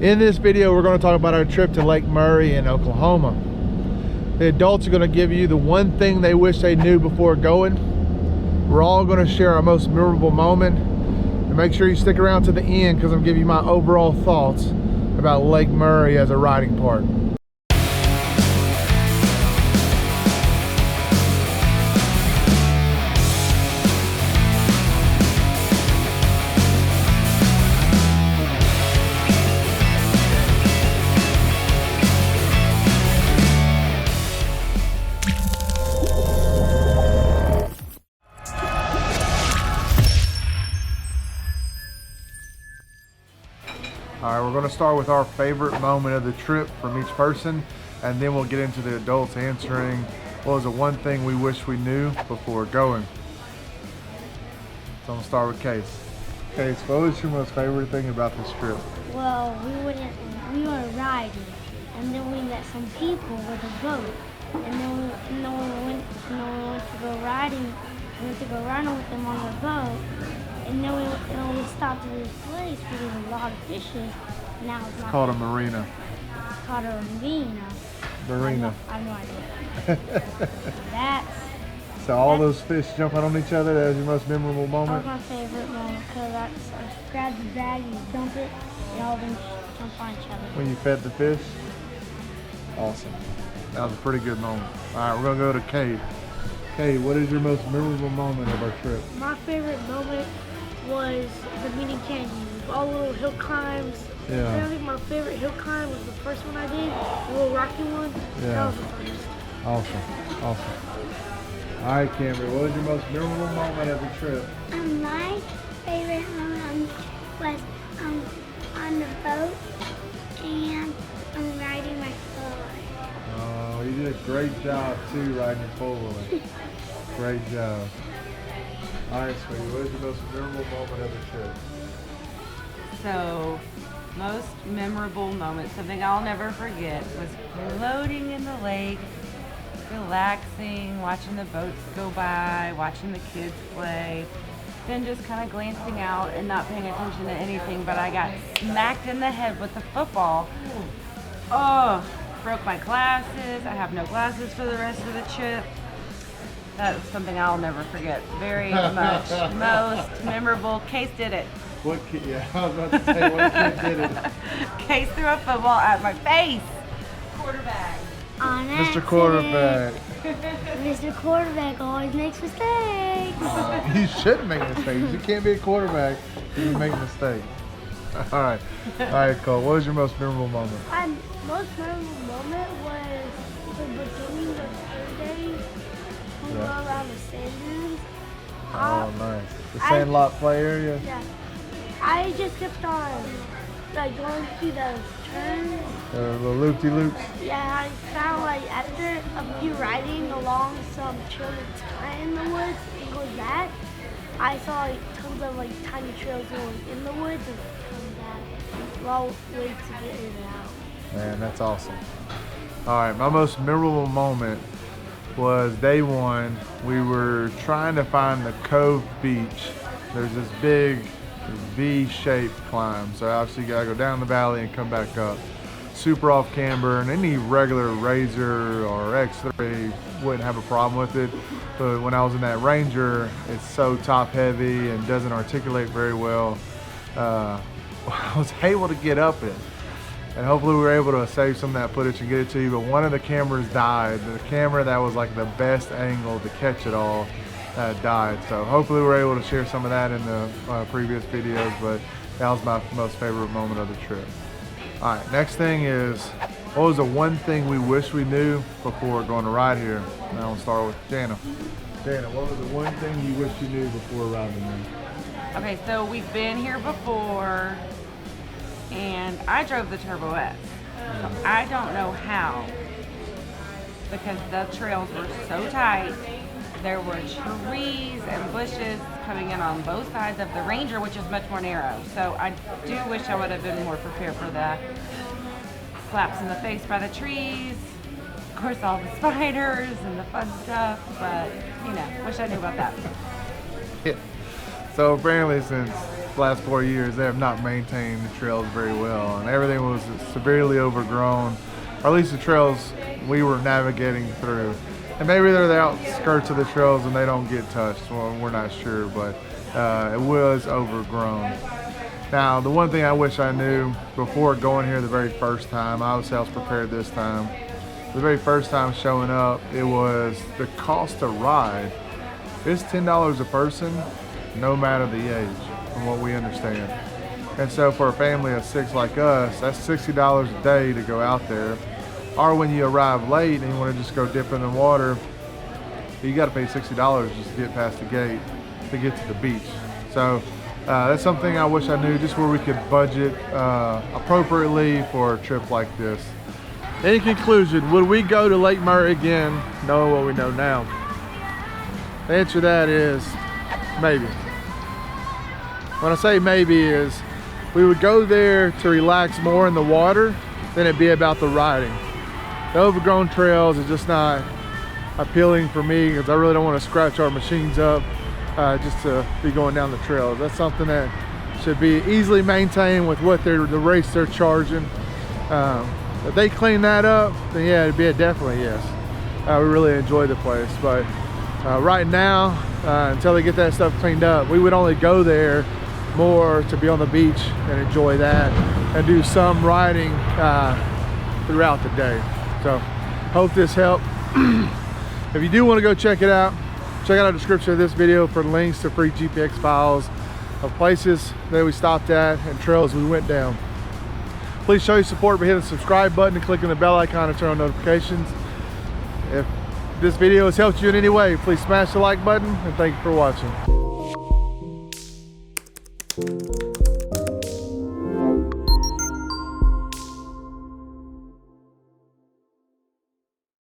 In this video, we're going to talk about our trip to Lake Murray in Oklahoma. The adults are going to give you the one thing they wish they knew before going. We're all going to share our most memorable moment. And make sure you stick around to the end because I'm going to give you my overall thoughts about Lake Murray as a riding park. All right, we're going to start with our favorite moment of the trip from each person, and then we'll get into the adults answering what was the one thing we wish we knew before going. So I'm going to start with Case. Case, what was your most favorite thing about this trip? Well, we were riding, and then we met some people with a boat, and then we went to go riding. We went to go riding with them on the boat. And then we stopped at this place where there's a lot of fishes. Now it's not Called a marina. It's called a marina. Marina. I have no idea. So all those fish jumping on each other, that was your most memorable moment? That was my favorite moment because I grabbed the bag and you dump it and all of them jump on each other. When you fed the fish? Awesome. That was a pretty good moment. All right, we're going to go to Kate. Kate, what is your most memorable moment of our trip? My favorite moment was the mini canyon with all the little hill climbs. Yeah. I think my favorite hill climb was the first one I did, the little rocky one. Yeah. That was the funnest. Awesome. All right, Cameron, what was your most memorable moment of the trip? My favorite moment was on the boat and riding my four-wheeler. Oh, you did a great job too riding your four-wheeler. Great job. All right, sweetie, what was your most memorable moment of the trip? So, most memorable moment, something I'll never forget, was floating in the lake, relaxing, watching the boats go by, watching the kids play, then just kind of glancing out and not paying attention to anything, but I got smacked in the head with the football. Oh, broke my glasses. I have no glasses for the rest of the trip. That's something I'll never forget very much. Most memorable. Case did it. What kid? Yeah, I was about to say, what kid did it? Case threw a football at my face. Quarterback. On Mr. Quarterback. Mr. Quarterback always makes mistakes. You shouldn't make mistakes. You can't be a quarterback if you make mistakes. All right, Cole. What was your most memorable moment? My most memorable moment was the beginning of Thursday. We go around the sand dunes. Oh, nice. The sandlot play area? Yeah. I just kept on going through those turns. The loop-de-loops? Yeah, I found after a few riding along some trail that's kind of in the woods and goes back, I saw tons of tiny trails going in the woods and coming back. Long way to get in and out. Man, that's awesome. All right, my most memorable moment was day one. We were trying to find the Cove Beach. There's this big V-shaped climb, so obviously you gotta go down the valley and come back up. Super off camber, and any regular Rzr or X3 wouldn't have a problem with it. But when I was in that Ranger, it's so top heavy and doesn't articulate very well. I was able to get up it. And hopefully we were able to save some of that footage and get it to you, but one of the cameras died. The camera that was the best angle to catch it all died. So hopefully we were able to share some of that in the previous videos, but that was my most favorite moment of the trip. All right, next thing is, what was the one thing we wish we knew before going to ride here? Now we'll start with Jana. Jana, what was the one thing you wish you knew before riding here? Okay, so we've been here before, and I drove the Turbo S. So I don't know how, because the trails were so tight. There were trees and bushes coming in on both sides of the Ranger, which is much more narrow. So I do wish I would have been more prepared for the slaps in the face by the trees. Of course, all the spiders and the fun stuff, but wish I knew about that. Yeah. So apparently since the last 4 years, they have not maintained the trails very well, and everything severely overgrown, or at least the trails we were navigating through. And maybe they're the outskirts of the trails and they don't get touched. Well, we're not sure, but it was overgrown. Now, the one thing I wish I knew before going here the very first time, obviously I was prepared this time. The very first time showing up, it was the cost to ride. It's $10 a person, no matter the age, from what we understand. And so for a family of 6 like us, that's $60 a day to go out there. Or when you arrive late and you want to just go dip in the water, you got to pay $60 just to get past the gate to get to the beach. So that's something I wish I knew, just where we could budget appropriately for a trip like this. In conclusion, would we go to Lake Murray again, knowing what we know now? The answer to that is maybe. When I say maybe is, we would go there to relax more in the water than it be about the riding. The overgrown trails is just not appealing for me, because I really don't want to scratch our machines up just to be going down the trails. That's something that should be easily maintained with what the rates they're charging. If they clean that up, then yeah, it'd be a definitely yes. We really enjoy the place, but right now, until they get that stuff cleaned up, we would only go there more to be on the beach and enjoy that and do some riding throughout the day. So hope this helped. If you do want to go check it out, check out the description of this video for links to free GPX files of places that we stopped at and trails we went down. Please show your support by hitting the subscribe button and clicking the bell icon to turn on notifications. If this video has helped you in any way, please smash the like button, and thank you for watching.